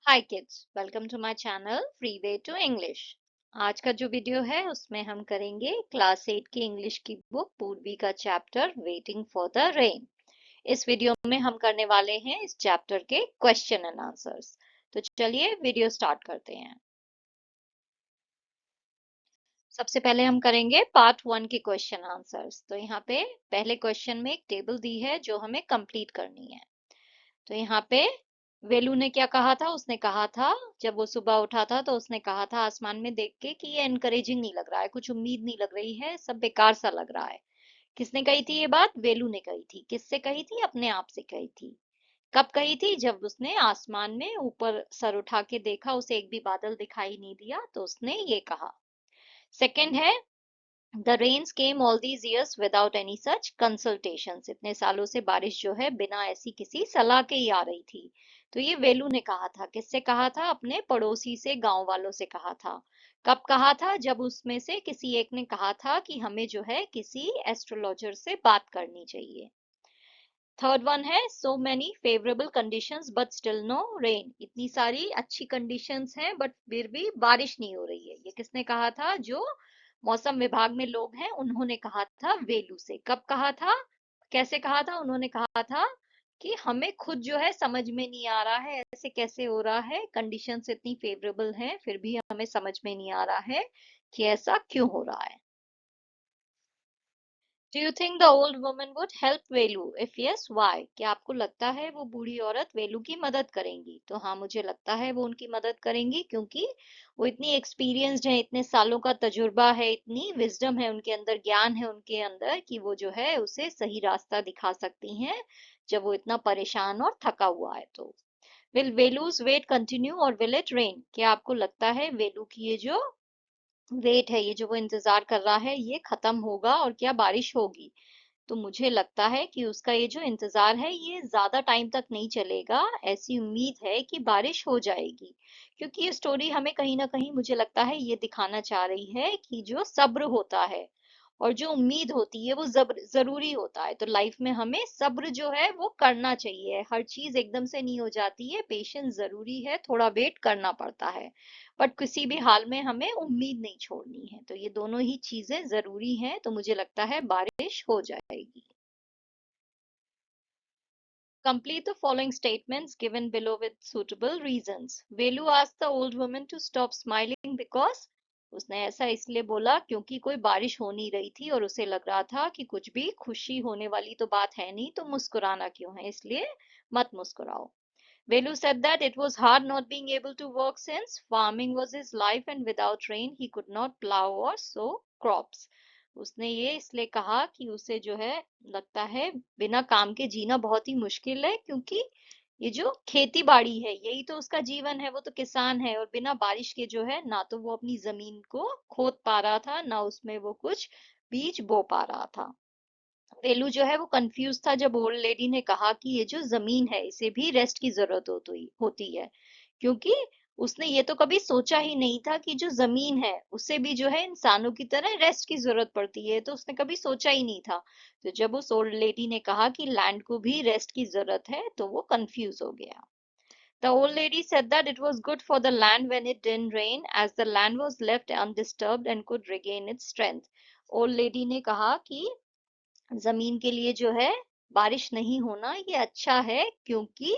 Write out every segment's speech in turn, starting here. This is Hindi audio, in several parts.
Hi kids, welcome to my channel free way to English. आज का जो वीडियो है उसमें हम करेंगे क्लास 8 की इंग्लिश की बुक पूर्वी का chapter waiting for the rain. इस वीडियो में हम करने वाले हैं इस चैप्टर के क्वेश्चन एंड आंसर्स। तो चलिए वीडियो स्टार्ट करते हैं। सबसे पहले हम करेंगे पार्ट 1 के क्वेश्चन आंसर्स। तो यहाँ पे पहले क्वेश्चन में एक टेबल दी है जो हमें कंप्लीट करनी है। तो यहाँ पे वेलू ने क्या कहा था, उसने कहा था जब वो सुबह उठा था तो उसने कहा था आसमान में देख के कि ये एनकरेजिंग नहीं लग रहा है, कुछ उम्मीद नहीं लग रही है, सब बेकार सा लग रहा है। किसने कही थी ये बात? वेलू ने कही थी। किससे कही थी? अपने आप से कही थी। कब कही थी? जब उसने आसमान में ऊपर सर उठा के देखा, उसे एक भी बादल दिखाई नहीं दिया, तो उसने ये कहा। सेकंड है, the rains came all these years without any such consultations. इतने सालों से बारिश जो है बिना ऐसी किसी सलाह के ही आ रही थी। तो ये वेलू ने कहा था। किससे कहा था? अपने पड़ोसी से, गांव वालों से कहा था। कब कहा था? जब उसमें से किसी एक ने कहा था कि हमें जो है किसी एस्ट्रोलॉजर से बात करनी चाहिए। थर्ड वन है, so many favourable conditions but still no rain. इतनी सारी अच्छी कंडीशंस हैं बट फिर भी बारिश नहीं हो रही है। ये किसने कहा था? जो मौसम विभाग में लोग हैं उन्होंने कहा था वेलू से। कब कहा था? कैसे कहा था? उन्होंने कहा था कि हमें खुद जो है समझ में नहीं आ रहा है, ऐसे कैसे हो रहा है, कंडीशंस इतनी फेवरेबल हैं फिर भी हमें समझ में नहीं आ रहा है कि ऐसा क्यों हो रहा है। Do you think the old woman would help Velu? If yes, why? क्या आपको लगता है वो बूढ़ी औरत वेलू की मदद करेंगी? तो हाँ, मुझे लगता है वो उनकी मदद करेंगी, क्योंकि वो इतनी एक्सपीरियंस्ड है, इतने सालों का तजुर्बा है, इतनी विजडम है उनके अंदर, ज्ञान है उनके अंदर कि वो जो है उसे सही रास्ता दिखा सकती हैं जब वो इतना परेशान और थका हुआ है। तो विल वेलूज वेट कंटिन्यू और विल इट रेन? क्या आपको लगता है वेलू की ये जो वेट है, ये जो वो इंतजार कर रहा है, ये खत्म होगा और क्या बारिश होगी? तो मुझे लगता है कि उसका ये जो इंतजार है ये ज्यादा टाइम तक नहीं चलेगा। ऐसी उम्मीद है कि बारिश हो जाएगी, क्योंकि ये स्टोरी हमें कहीं ना कहीं मुझे लगता है ये दिखाना चाह रही है कि जो सब्र होता है और जो उम्मीद होती है वो जरूरी होता है। तो लाइफ में हमें सब्र जो है वो करना चाहिए। हर चीज एकदम से नहीं हो जाती है, पेशेंस जरूरी है, थोड़ा वेट करना पड़ता है। बट किसी भी हाल में हमें उम्मीद नहीं छोड़नी है। तो ये दोनों ही चीजें जरूरी हैं। तो मुझे लगता है बारिश हो जाएगी। Complete the following statements given below with suitable reasons. Velu asked the old woman to stop smiling because उसने ऐसा इसलिए बोला क्योंकि कोई बारिश हो नहीं रही थी और उसे लग रहा था कि कुछ भी खुशी होने वाली तो बात है नहीं, तो मुस्कुराना क्यों है, इसलिए मत मुस्कुराओ। Velu said that it was hard not being able to work since farming was his life and without rain he could not plow or sow crops. उसने ये इसलिए कहा कि उसे जो है लगता है बिना काम के जीना बहुत ही मुश्किल है, क्योंकि ये जो खेती बाड़ी है यही तो उसका जीवन है, वो तो किसान है, और बिना बारिश के जो है ना तो वो अपनी जमीन को खोद पा रहा था, ना उसमें वो कुछ बीज बो पा रहा था। वेलू जो है वो कंफ्यूज था जब ओल्ड लेडी ने कहा कि ये जो जमीन है इसे भी रेस्ट की जरूरत होती है, क्योंकि उसने ये तो कभी सोचा ही नहीं था कि जो जमीन है उसे भी जो है इंसानों की तरह रेस्ट की जरूरत पड़ती है। तो उसने कभी सोचा ही नहीं था। तो जब उस ओल्ड लेडी ने कहा कि लैंड को भी रेस्ट की जरूरत है तो वो कंफ्यूज हो गया। The old lady said that it was good for the land when it didn't rain, as the land was left undisturbed and could regain its strength. Old lady ने कहा कि जमीन के लिए जो है बारिश नहीं होना ये अच्छा है, क्योंकि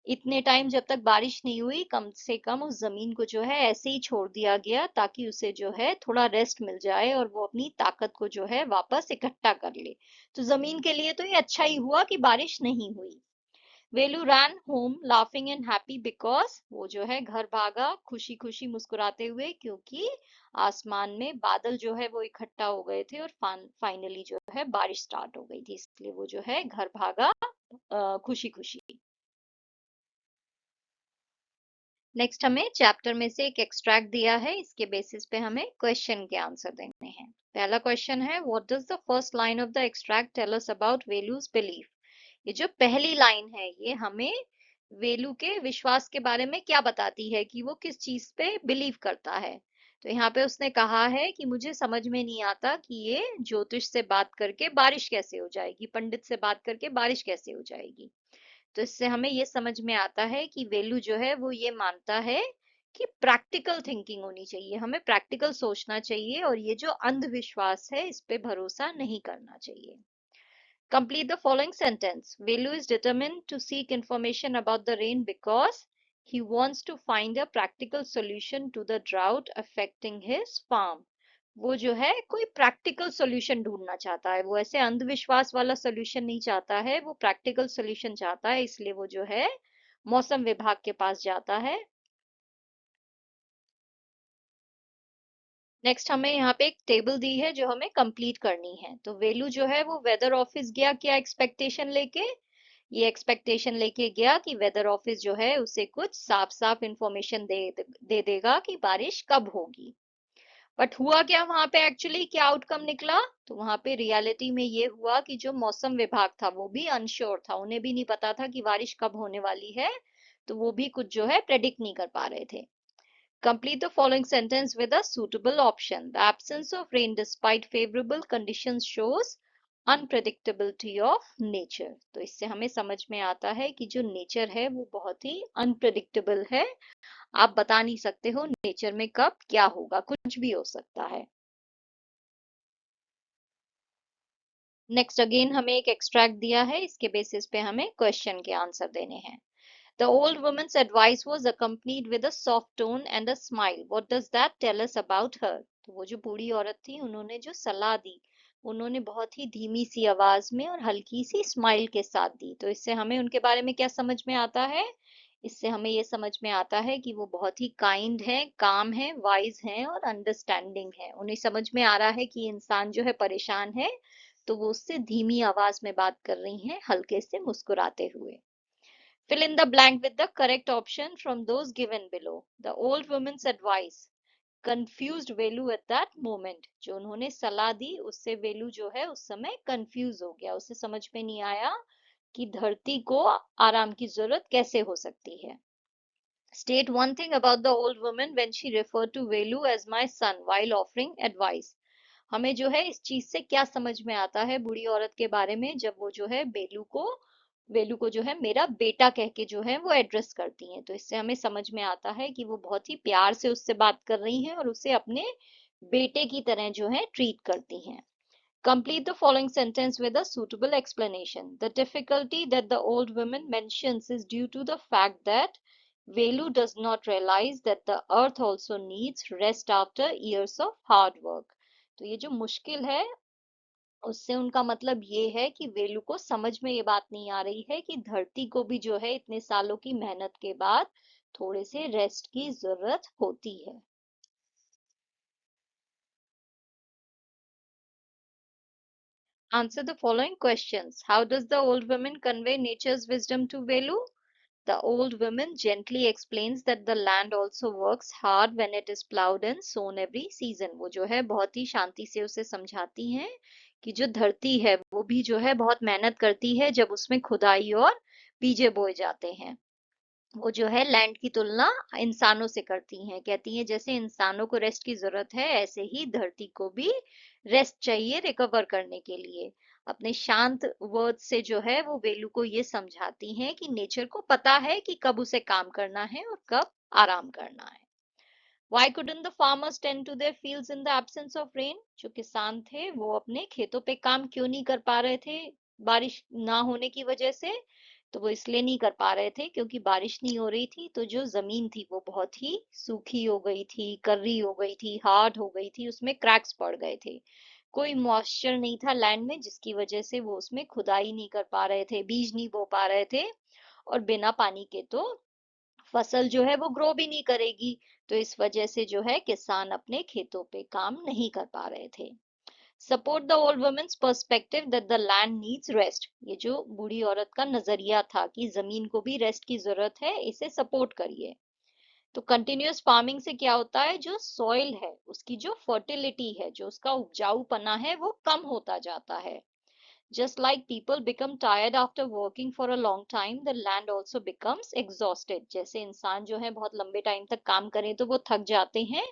इतने टाइम जब तक बारिश नहीं हुई कम से कम उस जमीन को जो है ऐसे ही छोड़ दिया गया ताकि उसे जो है थोड़ा रेस्ट मिल जाए और वो अपनी ताकत को जो है वापस इकट्ठा कर ले। तो जमीन के लिए तो ये अच्छा ही हुआ कि बारिश नहीं हुई। Velu ran home laughing and happy because वो जो है घर भागा खुशी खुशी मुस्कुराते हुए, क्योंकि आसमान में बादल जो है वो इकट्ठा हो गए थे और फाइनली जो है बारिश स्टार्ट हो गई थी, इसलिए वो जो है घर भागा खुशी खुशी। नेक्स्ट हमें चैप्टर में से एक एक्सट्रैक्ट दिया है, इसके बेसिस पे हमें क्वेश्चन के आंसर देने हैं। पहला क्वेश्चन है, what does the first line of the extract tell us about Velu's belief? ये जो पहली लाइन है ये हमें वेलू के विश्वास के बारे में क्या बताती है, कि वो किस चीज पे बिलीव करता है। तो यहाँ पे उसने कहा है कि मुझे समझ में नहीं आता कि ये ज्योतिष से बात करके बारिश कैसे हो जाएगी, पंडित से बात करके बारिश कैसे हो जाएगी। तो इससे हमें ये समझ में आता है कि वेलू जो है वो ये मानता है कि प्रैक्टिकल थिंकिंग होनी चाहिए, हमें प्रैक्टिकल सोचना चाहिए और ये जो अंधविश्वास है इस पे भरोसा नहीं करना चाहिए। Complete the following sentence. Velu is determined to seek information about the rain because he wants to find a practical solution to the drought affecting his farm. वो जो है कोई प्रैक्टिकल सॉल्यूशन ढूंढना चाहता है, वो ऐसे अंधविश्वास वाला सॉल्यूशन नहीं चाहता है, वो प्रैक्टिकल सॉल्यूशन चाहता है, इसलिए वो जो है मौसम विभाग के पास जाता है। नेक्स्ट हमें यहाँ पे एक टेबल दी है जो हमें कंप्लीट करनी है। तो वेलू जो है वो वेदर ऑफिस गया क्या एक्सपेक्टेशन लेके, ये एक्सपेक्टेशन लेके गया कि वेदर ऑफिस जो है उसे कुछ साफ साफ इंफॉर्मेशन दे देगा कि बारिश कब होगी। बट हुआ क्या वहां पे, एक्चुअली क्या आउटकम निकला? तो वहां पे रियलिटी में ये हुआ कि जो मौसम विभाग था वो भी अनश्योर था, उन्हें भी नहीं पता था कि बारिश कब होने वाली है, तो वो भी कुछ जो है प्रेडिक्ट नहीं कर पा रहे थे। Complete the following sentence with a suitable option. The absence of rain despite favorable conditions shows unpredictability of nature. तो इससे हमें समझ में आता है कि जो नेचर है वो बहुत ही अनप्रेडिक्टेबल है, आप बता नहीं सकते हो नेचर में कब क्या होगा, कुछ भी हो सकता है। नेक्स्ट अगेन हमें एक एक्सट्रैक्ट दिया है, इसके बेसिस पे हमें क्वेश्चन के आंसर देने हैं। The old woman's advice was accompanied with a soft tone and a smile. What does that tell us about her? तो वो जो बूढ़ी औरत थी उन्होंने जो सलाह दी, उन्होंने बहुत ही धीमी सी आवाज में और हल्की सी स्माइल के साथ दी। तो इससे हमें उनके बारे में क्या समझ में आता है? इससे हमें ये समझ में आता है कि वो बहुत ही काइंड है, काम है, वाइज है और अंडरस्टैंडिंग है। उन्हें समझ में आ रहा है कि इंसान जो है परेशान है, तो वो उससे धीमी आवाज में बात कर रही हैं, हल्के से मुस्कुराते हुए। Fill in the blank with the correct option from those given below. The old woman's advice confused Velu at that moment. जो उन्होंने सलाह दी उससे वेलू जो है उस समय कंफ्यूज हो गया, उसे समझ में नहीं आया कि धरती को आराम की जरूरत कैसे हो सकती है। State one thing about the old woman when she referred to Velu as my son while offering advice. हमें जो है इस चीज से क्या समझ में आता है बूढ़ी औरत के बारे में, जब वो जो है वेलू को जो है मेरा बेटा कह के जो है वो एड्रेस करती हैं। तो इससे हमें समझ में आता है कि वो बहुत ही प्यार से उससे बात कर रही हैं और उसे अपने बेटे की तरह जो है ट्रीट करती हैं। Complete the following sentence with a suitable explanation. The difficulty that the old woman mentions is due to the fact that Velu does not realize that the earth also needs rest after years of hard work. तो ये जो मुश्किल है उससे उनका मतलब ये है कि वेलू को समझ में ये बात नहीं आ रही है कि धरती को भी जो है इतने सालों की मेहनत के बाद थोड़े से रेस्ट की जरूरत होती है। Answer the following questions. How does the old woman convey nature's wisdom to Velu? The old woman gently explains that the land also works hard when it is plowed and sown every season. वो जो है बहुत ही शांति से उसे समझाती हैं कि जो धरती है वो भी जो है बहुत मेहनत करती है जब उसमें खुदाई और बीजे बोए जाते हैं। वो जो है लैंड की तुलना इंसानों से करती हैं, कहती हैं जैसे इंसानों को रेस्ट की जरूरत है ऐसे ही धरती को भी रेस्ट चाहिए रिकवर करने के लिए। अपने शांत वर्ड से जो है वो वेलू को ये समझाती हैं कि नेचर को पता है कि कब उसे काम करना है और कब आराम करना है। Why couldn't the farmers tend to their fields in the absence of rain? जो किसान थे वो अपने खेतों पे काम क्यों नहीं कर पा रहे थे बारिश ना होने की वजह से? तो वो इसलिए नहीं कर पा रहे थे क्योंकि बारिश नहीं हो रही थी, तो जो जमीन थी वो बहुत ही सूखी हो गई थी, कर्री हो गई थी, हार्ड हो गई थी, उसमें क्रैक्स पड़ गए थे। कोई मॉइस्चर नहीं था लैंड में जिसकी वजह से वो उसमें खुदाई नहीं कर पा रहे थे, बीज नहीं बो पा रहे थे, और बिना पानी के तो फसल जो है वो ग्रो भी नहीं करेगी। तो इस वजह से जो है किसान अपने खेतों पे काम नहीं कर पा रहे थे। Support the old women's perspective that the land needs rest. ये जो बूढ़ी औरत का नजरिया था कि जमीन को भी रेस्ट की जरूरत है, इसे सपोर्ट करिए। तो कंटिन्यूअस फार्मिंग से क्या होता है, जो सॉइल है उसकी जो फर्टिलिटी है, जो उसका उपजाऊपना है वो कम होता जाता है। Just like people become tired after working for a long time, the land also becomes exhausted. जैसे इंसान जो है बहुत लंबे टाइम तक काम करें तो वो थक जाते हैं,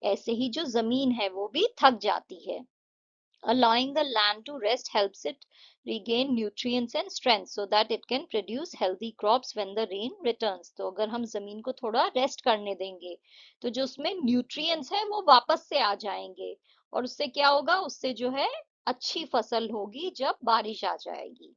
ऐसे ही जो जमीन है वो भी थक जाती है। Allowing the land to rest helps it regain nutrients and strength so that it can produce healthy crops when the rain returns. तो अगर हम जमीन को थोड़ा रेस्ट करने देंगे तो जो उसमें न्यूट्रिएंट्स है वो वापस से आ जाएंगे और उससे क्या होगा, उससे जो है अच्छी फसल होगी जब बारिश आ जाएगी.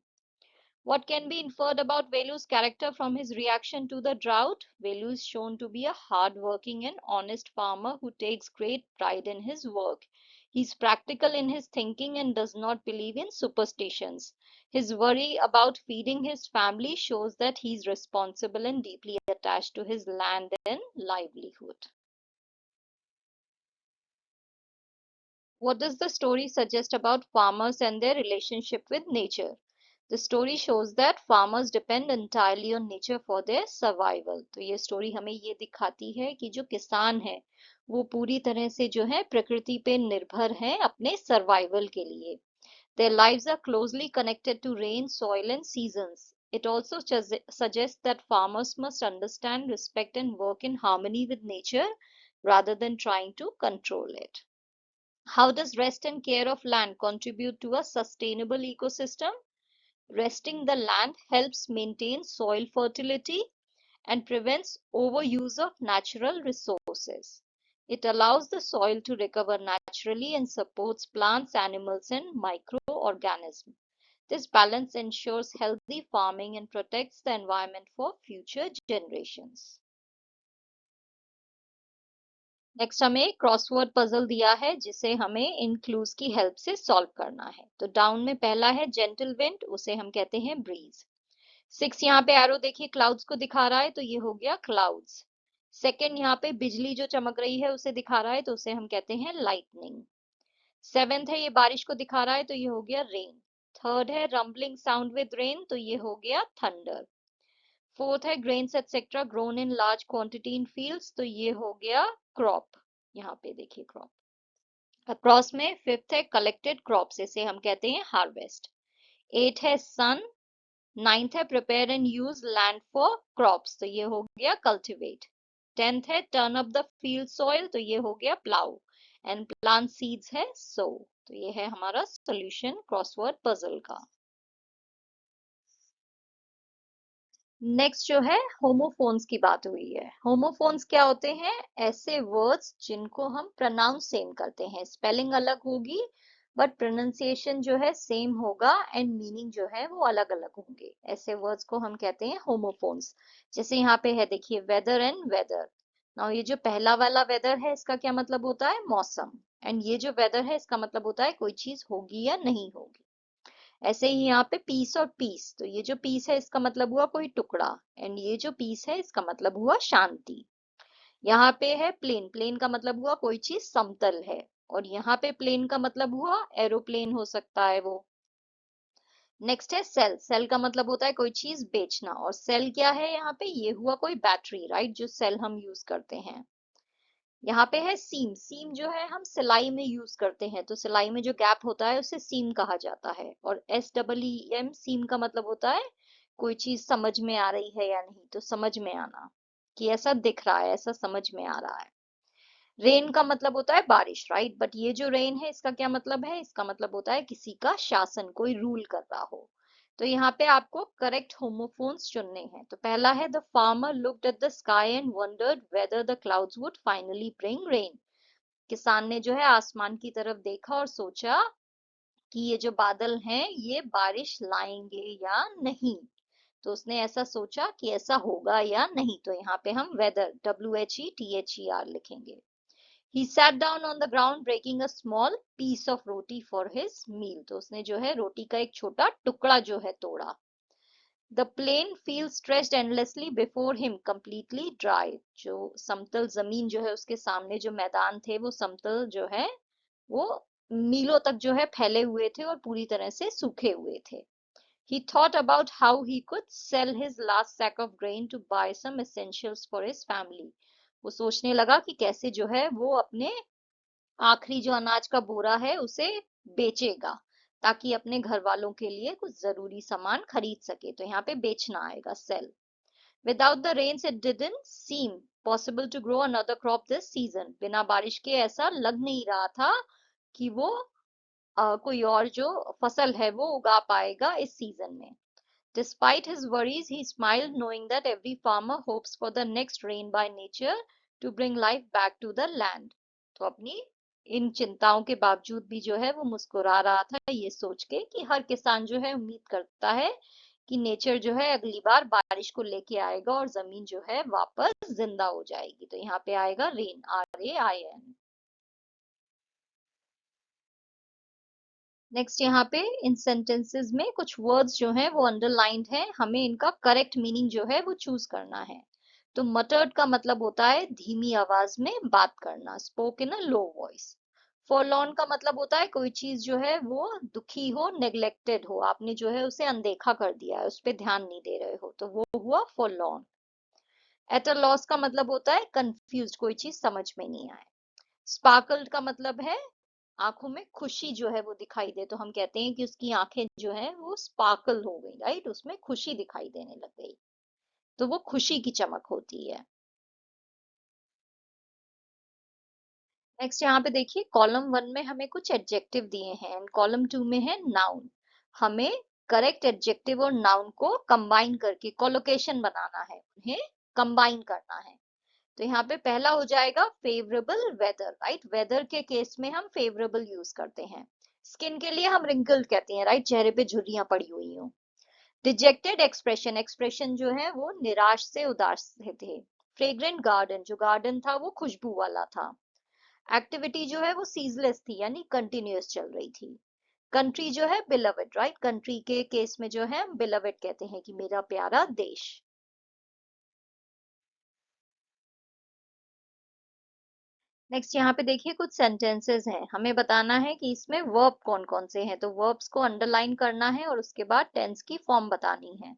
What can be inferred about Velu's character from his reaction to the drought? Velu is shown to be a hard-working and honest farmer who takes great pride in his work. He's practical in his thinking and does not believe in superstitions. His worry about feeding his family shows that he's responsible and deeply attached to his land and livelihood. What does the story suggest about farmers and their relationship with nature? The story shows that farmers depend entirely on nature for their survival. तो ये स्टोरी हमें ये दिखाती है कि जो किसान है वो पूरी तरह से जो है प्रकृति पे निर्भर हैं अपने सर्वाइवल के लिए. Their lives are closely connected to rain, soil and seasons. It also suggests that farmers must understand, respect and work in harmony with nature rather than trying to control it. How does rest and care of land contribute to a sustainable ecosystem? Resting the land helps maintain soil fertility and prevents overuse of natural resources. It allows the soil to recover naturally and supports plants, animals, and microorganisms. This balance ensures healthy farming and protects the environment for future generations. Next हमें क्रॉसवर्ड पजल दिया है जिसे हमें इन क्लूज की हेल्प से सॉल्व करना है. तो डाउन में पहला है जेंटल विंड, उसे हम कहते हैं ब्रीज. 6 यहाँ पे एरो देखिए क्लाउड्स को दिखा रहा है तो ये हो गया क्लाउड्स. सेकंड यहाँ पे बिजली जो चमक रही है उसे दिखा रहा है तो उसे हम कहते हैं लाइटनिंग. 7th है ये बारिश को दिखा रहा है तो ये हो गया रेन. थर्ड है रंबलिंग साउंड विद रेन तो ये हो गया थंडर. फोर्थ है grains etcetera grown in large quantity in fields तो ये हो गया क्रॉप. यहाँ पे देखिए क्रॉप. अक्रॉस में फिफ्थ है कलेक्टेड क्रॉप्स, इसे हम कहते हैं हार्वेस्ट. 8 है सन. 9th है prepare and use land for crops तो ये हो गया कल्टिवेट. 10th है turn up the field soil तो ये हो गया प्लाउ. एंड प्लांट सीड्स है सो. तो ये है हमारा सॉल्यूशन क्रॉसवर्ड पजल का. नेक्स्ट जो है होमोफोन्स की बात हुई है. होमोफोन्स क्या होते हैं? ऐसे वर्ड्स जिनको हम प्रोनाउंस सेम करते हैं, स्पेलिंग अलग होगी बट प्रोनाउंसिएशन जो है सेम होगा एंड मीनिंग जो है वो अलग अलग होंगे. ऐसे वर्ड्स को हम कहते हैं होमोफोन्स. जैसे यहाँ पे है देखिए वेदर एंड वेदर. नाउ ये जो पहला वाला वेदर है इसका क्या मतलब होता है? मौसम. एंड ये जो वेदर है इसका मतलब होता है कोई चीज होगी या नहीं होगी. ऐसे ही यहाँ पे पीस और पीस, तो ये जो पीस है इसका मतलब हुआ कोई टुकड़ा एंड ये जो पीस है इसका मतलब हुआ शांति. यहाँ पे है प्लेन. प्लेन का मतलब हुआ कोई चीज समतल है और यहाँ पे प्लेन का मतलब हुआ एरोप्लेन हो सकता है वो. नेक्स्ट है सेल. सेल का मतलब होता है कोई चीज बेचना और सेल क्या है यहाँ पे? ये हुआ कोई बैटरी, राइट, जो सेल हम यूज करते हैं. यहाँ पे है सीम. सीम जो है हम सिलाई में यूज करते हैं तो सिलाई में जो गैप होता है उसे सीम कहा जाता है. और SEEM सीम का मतलब होता है कोई चीज समझ में आ रही है या नहीं, तो समझ में आना कि ऐसा दिख रहा है, ऐसा समझ में आ रहा है. रेन का मतलब होता है बारिश, राइट, बट ये जो रेन है इसका क्या मतलब है? इसका मतलब होता है किसी का शासन, कोई रूल कर रहा हो. तो यहाँ पे आपको करेक्ट होमोफोन्स चुनने हैं. तो पहला है the farmer looked at the sky and wondered whether the clouds would finally bring rain. किसान ने जो है आसमान की तरफ देखा और सोचा कि ये जो बादल हैं ये बारिश लाएंगे या नहीं. तो उसने ऐसा सोचा कि ऐसा होगा या नहीं. तो यहाँ पे हम वेदर WHETHER लिखेंगे. He sat down on the ground breaking a small piece of roti for his meal. तो उसने जो है रोटी का एक छोटा टुकड़ा जो है तोड़ा. The plain field stretched endlessly before him, completely dry. जो समतल जमीन जो है उसके सामने जो मैदान थे वो समतल जो है वो मीलों तक जो है फैले हुए थे और पूरी तरह से सूखे हुए थे. He thought about how he could sell his last sack of grain to buy some essentials for his family. वो सोचने लगा कि कैसे जो है वो अपने आखिरी जो अनाज का बोरा है उसे बेचेगा ताकि अपने घर वालों के लिए कुछ जरूरी सामान खरीद सके. तो यहाँ पे बेचना आएगा, cell. Without the rains it didn't seem possible to grow another crop this season. बिना बारिश के ऐसा लग नहीं रहा था कि वो कोई और जो फसल है वो उगा पाएगा इस सीजन में। Despite his worries, he smiled, knowing that every farmer hopes for the next rain by nature to bring life back to the land. तो अपनी इन चिंताओं के बावजूद भी जो है वो मुस्कुरा रहा था, ये सोच के कि हर किसान जो है उम्मीद करता है कि नेचर जो है अगली बार बारिश को लेके आएगा और जमीन जो है वापस जिंदा हो जाएगी। तो यहाँ पे आएगा रेन, RAIN। नेक्स्ट यहाँ पे इन सेंटेंसेस में कुछ वर्ड्स जो हैं वो अंडरलाइंड हैं, हमें इनका करेक्ट मीनिंग जो है वो चूज करना है। तो मटर्ड का मतलब होता है धीमी आवाज में बात करना, spoke in a low voice. फॉरलॉर्न का मतलब होता है कोई चीज जो है वो दुखी हो, नेग्लेक्टेड हो, आपने जो है उसे अनदेखा कर दिया है, उस पर ध्यान नहीं दे रहे हो, तो वो हुआ फॉरलॉर्न। एट अ लॉस का मतलब होता है कंफ्यूज, कोई चीज समझ में नहीं आए। स्पार्कल्ड का मतलब है आंखों में खुशी जो है वो दिखाई दे, तो हम कहते हैं कि उसकी आंखें जो है वो स्पार्कल हो गई, राइट, उसमें खुशी दिखाई देने लग गई, तो वो खुशी की चमक होती है। नेक्स्ट यहाँ पे देखिए, कॉलम 1 में हमें कुछ एडजेक्टिव दिए हैं एंड कॉलम 2 में है नाउन। हमें करेक्ट एडजेक्टिव और नाउन को कंबाइन करके कोलोकेशन बनाना है, उन्हें कंबाइन करना है। तो यहाँ पे पहला हो जाएगा फेवरेबल वेदर, राइट, वेदर के केस में हम फेवरेबल यूज करते हैं। स्किन के लिए हम रिंकल्ड कहते हैं, राइट, चेहरे पे झुर्रियां पड़ी हुई हो। डिजेक्टेड एक्सप्रेशन, एक्सप्रेशन जो है वो निराश से उदास से थे। फ्रेग्रेंट गार्डन, जो गार्डन था वो खुशबू वाला था। एक्टिविटी जो है वो सीजलेस थी, यानी कंटिन्यूअस चल रही थी। कंट्री जो है बिलवेड, राइट, कंट्री के केस में जो है बिलवेड कहते हैं कि मेरा प्यारा देश। नेक्स्ट यहाँ पे देखिए कुछ सेंटेंसेस हैं, हमें बताना है कि इसमें वर्ब कौन कौन से हैं, तो वर्ब्स को अंडरलाइन करना है और उसके बाद टेंस की फॉर्म बतानी है।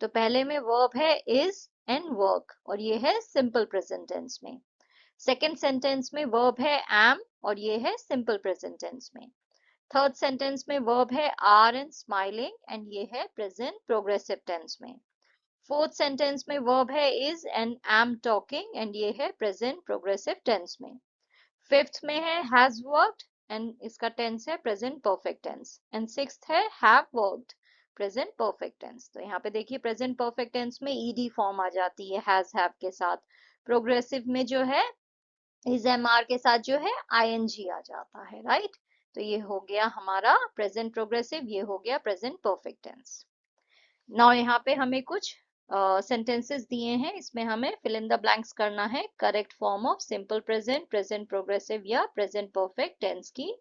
तो पहले में वर्ब है इज एंड वर्क, और ये है सिंपल प्रेजेंट टेंस में। सेकंड सेंटेंस में वर्ब है एम, और ये है सिंपल प्रेजेंट टेंस में। थर्ड सेंटेंस में वर्ब है आर एंड स्माइलिंग, एंड ये है प्रेजेंट प्रोग्रेसिव टेंस में। फोर्थ सेंटेंस में वर्ब है is and am talking, and ये है प्रेजेंट प्रोग्रेसिव टेंस में। फिफ्थ में है हैज वर्कड, एंड इसका टेंस है present perfect tense. And sixth है have worked, present perfect tense. तो यहाँ पे देखिए प्रेजेंट परफेक्ट टेंस में ईडी फॉर्म आ जाती है हैज हैव के साथ। प्रोग्रेसिव में जो है इज एम आर के साथ जो है आईएनजी आ जाता है, राइट। तो ये हो गया हमारा प्रेजेंट प्रोग्रेसिव, ये हो गया प्रेजेंट परफेक्ट टेंस। नाउ यहाँ पे हमें कुछ सेंटेंसेस दिए हैं, इसमें हमें फिल इन द ब्लैंक्स करना है correct form of simple present, present progressive या प्रेजेंट परफेक्ट टेंस की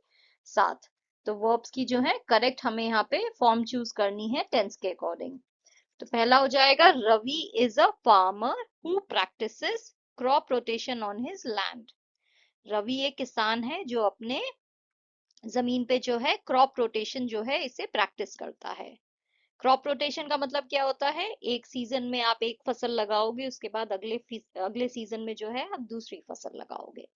साथ। तो वर्ब्स की जो है करेक्ट हमें यहाँ पे फॉर्म चूज करनी है टेंस के अकॉर्डिंग। तो पहला हो जाएगा Ravi is a farmer who practises crop rotation on his land. Ravi एक किसान है जो अपने जमीन पे जो है क्रॉप रोटेशन जो है इसे प्रैक्टिस करता है। क्रॉप रोटेशन का मतलब क्या होता है, एक सीजन में आप एक फसल लगाओगे, उसके बाद अगले सीजन में जो है आप दूसरी फसल लगाओगे।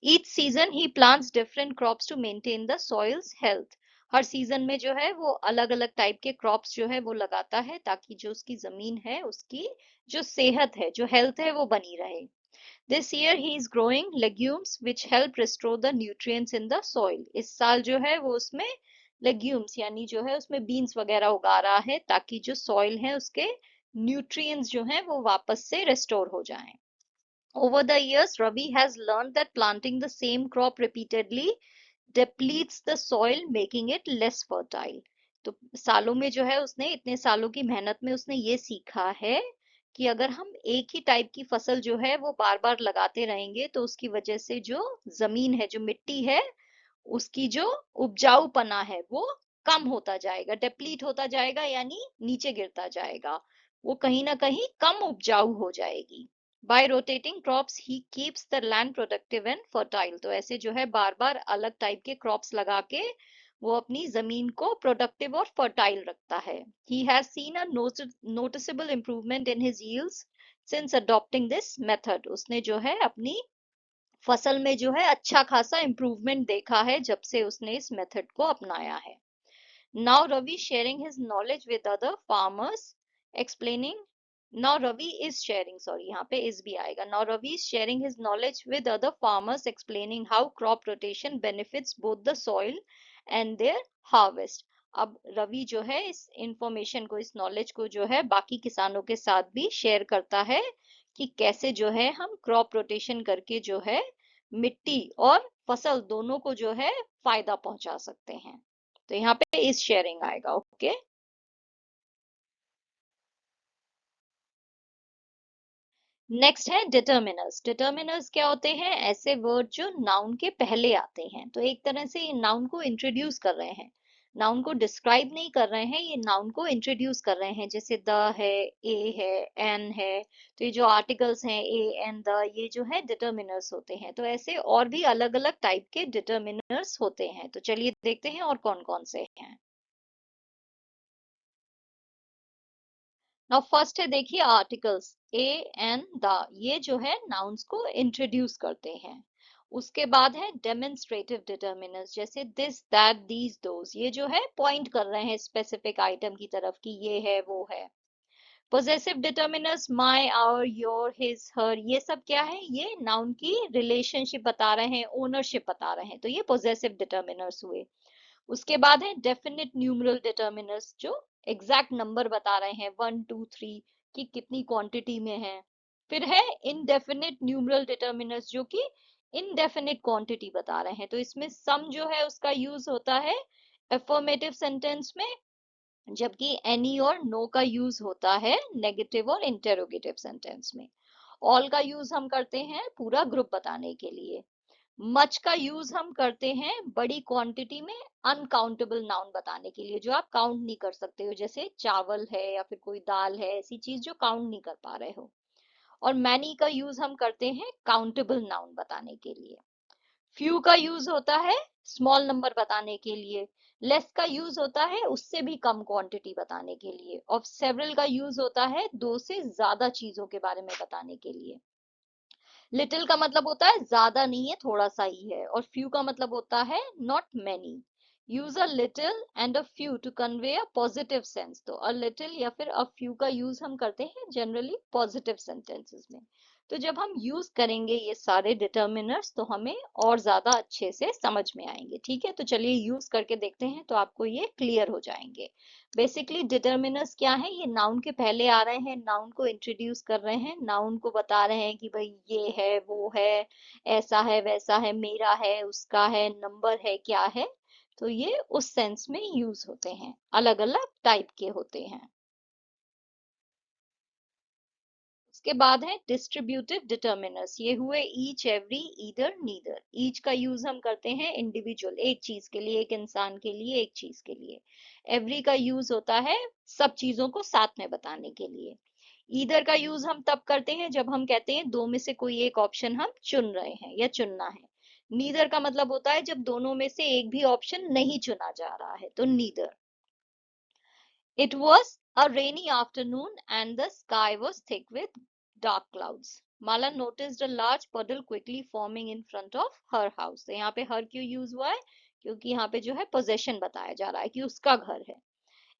Each season he plants different crops to maintain the soil's health. हर सीजन में जो है वो अलग अलग टाइप के क्रॉप्स जो है वो लगाता है, ताकि जो उसकी जमीन है उसकी जो सेहत है, जो हेल्थ है, वो बनी रहे। This year he is growing legumes which help restore the nutrients in the soil. इस साल जो है वो उसमें legumes यानी जो है उसमें beans वगैरह उगा रहा है, ताकि जो soil है उसके nutrients जो है वो वापस से restore हो जाएं। Over the years, Ravi has learned that planting the same crop repeatedly depletes the soil, making it less fertile. तो सालों में जो है उसने इतने सालों की मेहनत में उसने ये सीखा है कि अगर हम एक ही टाइप की फसल जो है वो बार बार लगाते रहेंगे तो उसकी वजह से जो जमीन है, जो मिट्टी है, उसकी जो उपजाऊपना है वो कम होता जाएगा, डिप्लीट होता जाएगा, यानी नीचे गिरता जाएगा, वो कहीं ना कहीं कम उपजाऊ हो जाएगी। Bye rotating crops he keeps the land productive and fertile. तो ऐसे जो है बार बार अलग टाइप के क्रॉप्स लगा के वो अपनी जमीन को प्रोडक्टिव और फर्टाइल रखता है। He has seen a noticeable improvement in his yields since adopting this method. उसने जो है अपनी फसल में जो है अच्छा खासा इम्प्रूवमेंट देखा है जब से उसने इस मेथड को अपनाया है। Now Ravi sharing his knowledge with other farmers, explaining. Now Ravi is sharing, sorry, यहाँ पे is भी आएगा। Now Ravi is sharing his knowledge with other farmers, explaining how crop rotation benefits both the soil and their harvest. अब रवि जो है इस इंफॉर्मेशन को, इस नॉलेज को जो है बाकी किसानों के साथ भी शेयर करता है कि कैसे जो है हम क्रॉप रोटेशन करके जो है मिट्टी और फसल दोनों को जो है फायदा पहुंचा सकते हैं। तो यहाँ पे इस शेयरिंग आएगा। ओके, नेक्स्ट है डिटर्मिनर्स। डिटर्मिनर्स क्या होते हैं? ऐसे वर्ड जो नाउन के पहले आते हैं। तो एक तरह से ये नाउन को इंट्रोड्यूस कर रहे हैं, नाउन को डिस्क्राइब नहीं कर रहे हैं, ये नाउन को इंट्रोड्यूस कर रहे हैं। जैसे द है, ए है, एन है, तो ये जो आर्टिकल्स हैं ए एन द, ये जो है डिटर्मिनर्स होते हैं। तो ऐसे और भी अलग अलग टाइप के डिटर्मिनर्स होते हैं। तो चलिए देखते हैं और कौन कौन से हैं। नाउ फर्स्ट है, देखिए आर्टिकल्स ए एन द, ये जो है नाउन्स को इंट्रोड्यूस करते हैं। उसके बाद है डेमोन्स्ट्रेटिव डिटर्मिनर्स, जैसे दिस दैट दीज दोज, ये जो है पॉइंट कर रहे हैं स्पेसिफिक आइटम की तरफ कि ये है वो है। Possessive determiners my our your his her, ये सब क्या है? ये नाउन की रिलेशनशिप बता रहे हैं, ओनरशिप बता रहे हैं। तो ये पोजेसिव डिटर्मिनर्स हुए। उसके बाद है डेफिनेट न्यूमरल डिटर्मिनर्स, जो एग्जैक्ट नंबर बता रहे हैं 1 2 3 की कितनी क्वांटिटी में है। फिर है इनडेफिनेट न्यूमरल डिटर्मिनर्स, जो कि इनडेफिनेट क्वांटिटी बता रहे हैं। तो इसमें सम जो है उसका यूज होता है अफर्मेटिव सेंटेंस में, जबकि एनी और नो का यूज होता है नेगेटिव और इंटेरोगेटिव सेंटेंस में। ऑल का यूज हम करते हैं पूरा ग्रुप बताने के लिए। मच का यूज हम करते हैं बड़ी क्वांटिटी में अनकाउंटेबल नाउन बताने के लिए, जो आप काउंट नहीं कर सकते हो, जैसे चावल है या फिर कोई दाल है, ऐसी चीज जो काउंट नहीं कर पा रहे हो। और मैनी का यूज हम करते हैं काउंटेबल नाउन बताने के लिए। फ्यू का यूज होता है स्मॉल नंबर बताने के लिए। लेस का यूज होता है उससे भी कम क्वांटिटी बताने के लिए। और सेवरल का यूज होता है दो से ज्यादा चीजों के बारे में बताने के लिए। लिटिल का मतलब होता है ज्यादा नहीं है, थोड़ा सा ही है। और फ्यू का मतलब होता है not many. Use a little and a few to convey a positive sense. तो अ लिटिल या फिर अ फ्यू का यूज हम करते हैं जनरली पॉजिटिव सेंटेंसेस में। तो जब हम यूज करेंगे ये सारे डिटर्मिनर्स, तो हमें और ज्यादा अच्छे से समझ में आएंगे। ठीक है, तो चलिए यूज करके देखते हैं, तो आपको ये क्लियर हो जाएंगे। बेसिकली डिटर्मिनर्स क्या है? ये नाउन के पहले आ रहे हैं, नाउन को इंट्रोड्यूस कर रहे हैं, नाउन को बता रहे हैं कि भाई ये है वो है, ऐसा है वैसा है, मेरा है उसका है, नंबर है क्या है। तो ये उस सेंस में यूज होते हैं, अलग अलग टाइप के होते हैं। उसके बाद है डिस्ट्रीब्यूटिव डिटर्मिनर्स। ये हुए each, every, either, neither. Each का यूज हम करते हैं इंडिविजुअल, एक चीज के लिए, एक इंसान के लिए, एक चीज के लिए। एवरी का यूज होता है सब चीजों को साथ में बताने के लिए। ईदर का यूज हम तब करते हैं जब हम कहते हैं दो में से कोई एक ऑप्शन हम चुन रहे हैं या चुनना है। नीदर का मतलब होता है जब दोनों में से एक भी ऑप्शन नहीं चुना जा रहा है, तो neither. It was a rainy afternoon and the sky was thick with dark clouds. Mala noticed a large puddle quickly forming in front of her house. तो यहाँ पे her क्यों यूज हुआ है? क्योंकि यहाँ पे जो है possession बताया जा रहा है कि उसका घर है।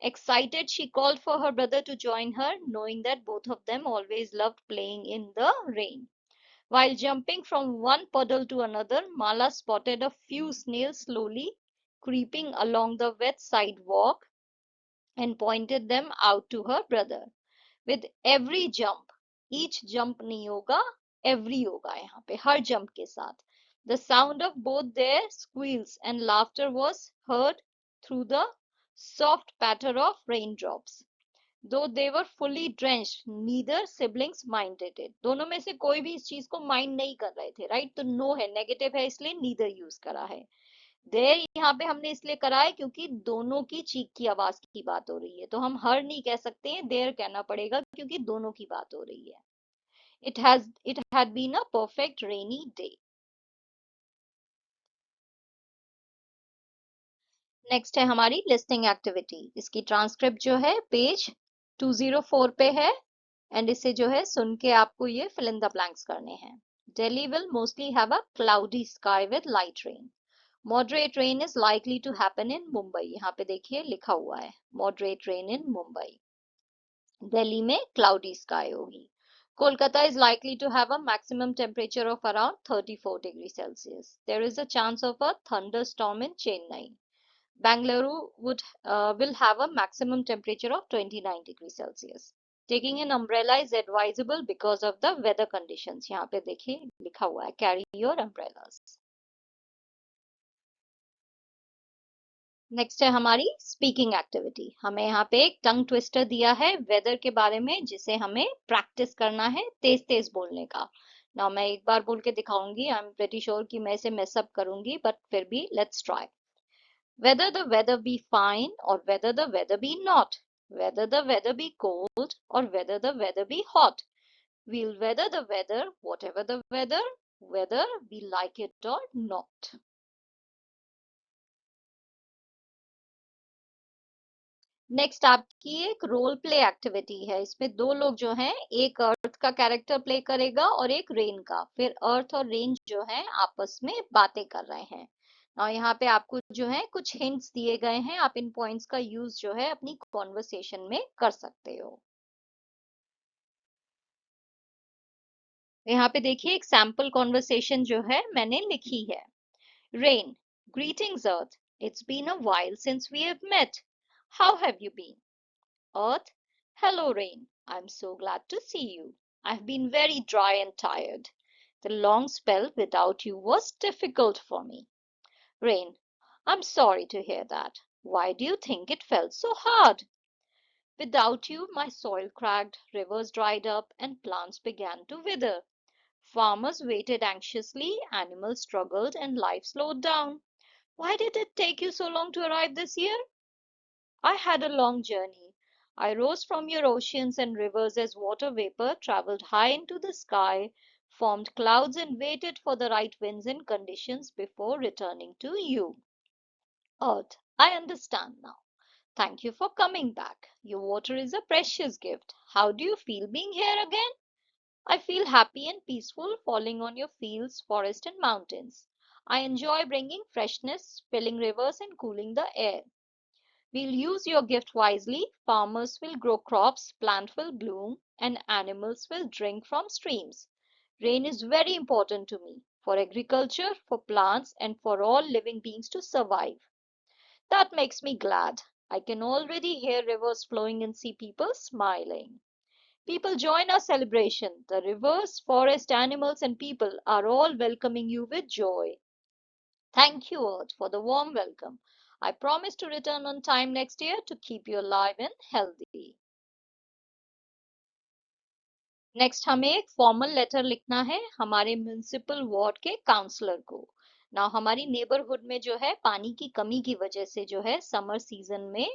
Excited, she called for her brother to join her, knowing that both of them always loved playing in the rain. While jumping from one puddle to another, Mala spotted a few snails slowly creeping along the wet sidewalk and pointed them out to her brother. With every jump, each jump नहीं होगा, every होगा यहाँ पे, हर jump के साथ, the sound of both their squeals and laughter was heard through the soft patter of raindrops. Though they were fully drenched, neither siblings minded it. दोनों में से कोई भी इस चीज को माइंड नहीं कर रहे थे, राइट? तो नो है, नेगेटिव है, इसलिए नीदर यूज करा है। देर यहाँ पे हमने इसलिए करा है क्योंकि दोनों की चीख की आवाज की बात हो रही है, तो हम हर नहीं कह सकते हैं, देर कहना पड़ेगा क्योंकि दोनों की बात हो रही है। It had been a perfect rainy day. Next है हमारी लिस्टिंग एक्टिविटी। इसकी ट्रांसक्रिप्ट जो है पेज 204 पे है, एंड इसे जो है सुन के आपको ये फिल इन द ब्लैंक्स करने हैं। Delhi will mostly have a cloudy sky with light rain. Moderate rain is likely to happen in Mumbai. यहाँ पे देखिए लिखा हुआ है moderate rain in Mumbai. Delhi में cloudy sky होगी. Kolkata is likely to have a maximum temperature of around 34 degrees Celsius. There is a chance of a thunderstorm in Chennai. Bangalore will have a maximum temperature of 29 degrees Celsius. Taking an umbrella is advisable because of the weather conditions. यहाँ पे देखिए लिखा हुआ है carry your umbrellas. नेक्स्ट है हमारी स्पीकिंग एक्टिविटी. हमें यहाँ पे एक टंग ट्विस्टर दिया है वेदर के बारे में जिसे हमें प्रैक्टिस करना है तेज तेज बोलने का. ना मैं एक बार बोल के दिखाऊंगी. आई एम प्रेटी श्योर कि मैं इसे मेसअप करूंगी बट फिर भी let's try. Whether the weather be fine or whether the weather be not, whether the weather be cold or whether the weather be hot, we'll weather the weather, whatever the weather, whether we like it or not. Next आपकी एक रोल प्ले एक्टिविटी है. इसमें दो लोग जो हैं, एक अर्थ का कैरेक्टर प्ले करेगा और एक रेन का. फिर अर्थ और रेन जो है आपस में बातें कर रहे हैं. और यहाँ पे आपको जो है कुछ हिंट्स दिए गए हैं. आप इन पॉइंट्स का यूज जो है अपनी कॉन्वर्सेशन में कर सकते हो. यहाँ पे देखिए एक सैम्पल कॉन्वर्सेशन जो है मैंने लिखी है. Rain, greetings earth, it's been a while since we have met. How have you been? Earth, hello rain, I'm so glad to see you. I've been very dry and tired. The long spell without you was difficult for me. Rain, I'm sorry to hear that. Why do you think it felt so hard? Without you, my soil cracked, rivers dried up, and plants began to wither. Farmers waited anxiously, animals struggled, and life slowed down. Why did it take you so long to arrive this year? I had a long journey. I rose from your oceans and rivers as water vapor traveled high into the sky, formed clouds, and waited for the right winds and conditions before returning to you. Earth, I understand now. Thank you for coming back. Your water is a precious gift. How do you feel being here again? I feel happy and peaceful falling on your fields, forests, and mountains. I enjoy bringing freshness, filling rivers, and cooling the air. We'll use your gift wisely. Farmers will grow crops, plants will bloom, and animals will drink from streams. Rain is very important to me for agriculture, for plants, and for all living beings to survive. That makes me glad. I can already hear rivers flowing and see people smiling. People join our celebration. The rivers, forest, animals, and people are all welcoming you with joy. Thank you, Earth, for the warm welcome. I promise to return on time next year to keep you alive and healthy. Next हमें एक फॉर्मल लेटर लिखना है हमारे म्युनिसिपल वार्ड के काउंसलर को. ना हमारी नेबरहुड में जो है पानी की कमी की वजह से जो है समर सीजन में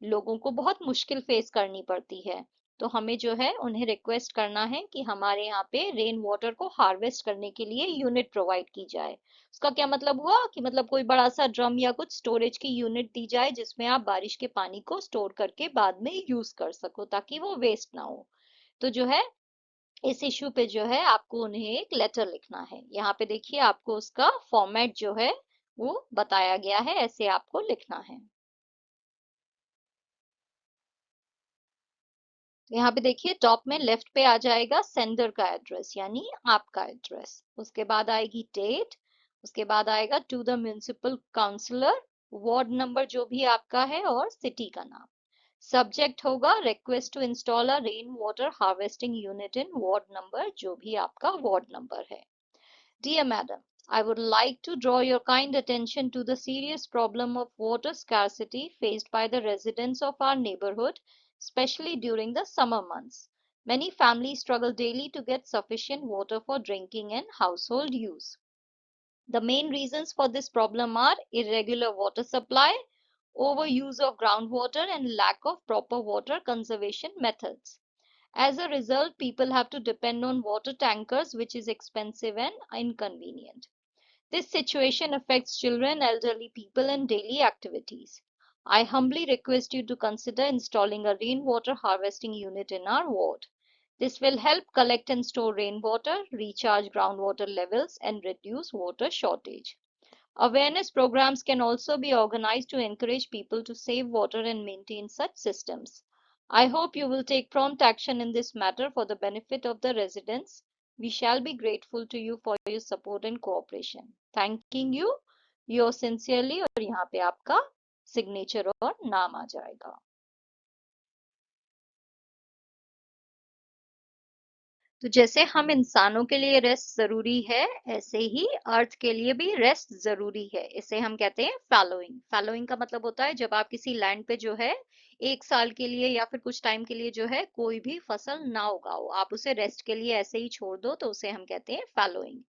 लोगों को बहुत मुश्किल फेस करनी पड़ती है. तो हमें जो है उन्हें रिक्वेस्ट करना है कि हमारे यहाँ पे रेन वाटर को हार्वेस्ट करने के लिए यूनिट प्रोवाइड की जाए. उसका क्या मतलब हुआ कि मतलब कोई बड़ा सा ड्रम या कुछ स्टोरेज की यूनिट दी जाए जिसमें आप बारिश के पानी को स्टोर करके बाद में यूज कर सको ताकि वो वेस्ट ना हो. तो जो है इस इश्यू पे जो है आपको उन्हें एक लेटर लिखना है. यहाँ पे देखिए आपको उसका फॉर्मेट जो है वो बताया गया है. ऐसे आपको लिखना है. यहाँ पे देखिए टॉप में लेफ्ट पे आ जाएगा सेंडर का एड्रेस यानी आपका एड्रेस. उसके बाद आएगी डेट. उसके बाद आएगा to the municipal councillor, ward number जो भी आपका है और सिटी का नाम. सब्जेक्ट होगा request to install a rain water harvesting unit in ward number जो भी आपका वार्ड नंबर है. Dear Madam, I would like to draw your kind attention to the serious problem of water scarcity faced by the residents of our neighborhood, especially during the summer months. Many families struggle daily to get sufficient water for drinking and household use. The main reasons for this problem are irregular water supply, overuse of groundwater, and lack of proper water conservation methods. As a result, people have to depend on water tankers, which is expensive and inconvenient. This situation affects children, elderly people, and daily activities. I humbly request you to consider installing a rainwater harvesting unit in our ward. This will help collect and store rainwater, recharge groundwater levels, and reduce water shortage. Awareness programs can also be organized to encourage people to save water and maintain such systems. I hope you will take prompt action in this matter for the benefit of the residents. We shall be grateful to you for your support and cooperation. Thanking you, yours sincerely. और यहाँ पे आपका सिग्नेचर और नाम आ जाएगा। तो जैसे हम इंसानों के लिए रेस्ट जरूरी है, ऐसे ही अर्थ के लिए भी रेस्ट जरूरी है। इसे हम कहते हैं फैलोइंग। फैलोइंग का मतलब होता है जब आप किसी लैंड पे जो है 1 साल के लिए या फिर कुछ टाइम के लिए जो है कोई भी फसल ना उगाओ, आप उसे रेस्ट के लिए ऐसे ही छोड़ दो, तो उसे हम कहते हैं फैलोइंग।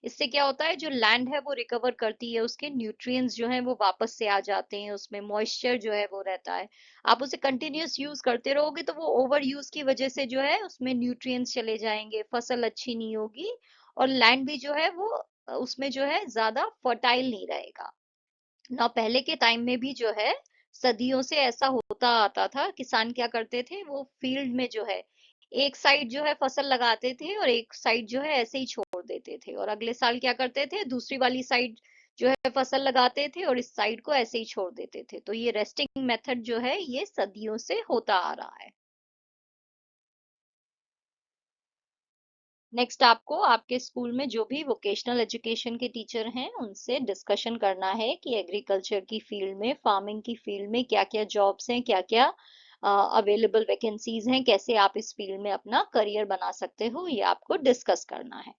इससे क्या होता है, जो लैंड है वो रिकवर करती है, उसके न्यूट्रिएंट्स जो है वो वापस से आ जाते हैं, उसमें मॉइस्चर जो है वो रहता है। आप उसे कंटिन्यूअस यूज करते रहोगे तो वो ओवर यूज की वजह से जो है उसमें न्यूट्रिएंट्स चले जाएंगे, फसल अच्छी नहीं होगी, और लैंड भी जो है वो उसमें जो है ज्यादा फर्टाइल नहीं रहेगा ना। पहले के टाइम में भी जो है सदियों से ऐसा होता आता था। किसान क्या करते थे, वो फील्ड में जो है एक साइड जो है फसल लगाते थे और एक साइड जो है ऐसे ही छोड़ देते थे, और अगले साल क्या करते थे, दूसरी वाली साइड जो है फसल लगाते थे और इस साइड को ऐसे ही छोड़ देते थे। तो ये रेस्टिंग मेथड जो है ये सदियों से होता आ रहा है। नेक्स्ट आपको आपके स्कूल में जो भी वोकेशनल एजुकेशन के टीचर हैं उनसे डिस्कशन करना है कि एग्रीकल्चर की फील्ड में, फार्मिंग की फील्ड में क्या क्या जॉब्स हैं, क्या क्या अवेलेबल वैकेंसीज हैं, कैसे आप इस फील्ड में अपना करियर बना सकते हो, ये आपको डिस्कस करना है।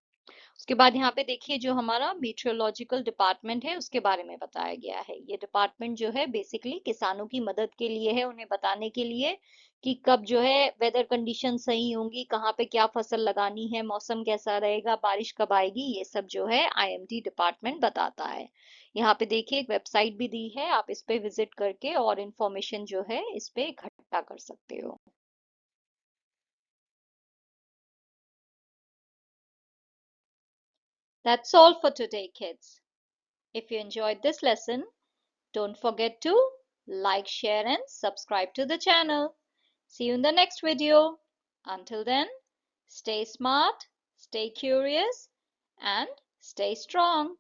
उसके बाद यहाँ पे देखिए जो हमारा मीटरोलॉजिकल डिपार्टमेंट है उसके बारे में बताया गया है। ये डिपार्टमेंट जो है बेसिकली किसानों की मदद के लिए है, उन्हें बताने के लिए कि कब जो है वेदर कंडीशन सही होंगी, कहाँ पे क्या फसल लगानी है, मौसम कैसा रहेगा, बारिश कब आएगी, ये सब जो है आईएमडी डिपार्टमेंट बताता है। यहाँ पे देखिए एक वेबसाइट भी दी है, आप इस पे विजिट करके और इंफॉर्मेशन जो है इस पे इकट्ठा कर सकते हो। That's all for today, kids. If you enjoyed this lesson, don't forget to like, share, and subscribe to the channel. See you in the next video. Until then, stay smart, stay curious, and stay strong.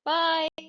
Bye.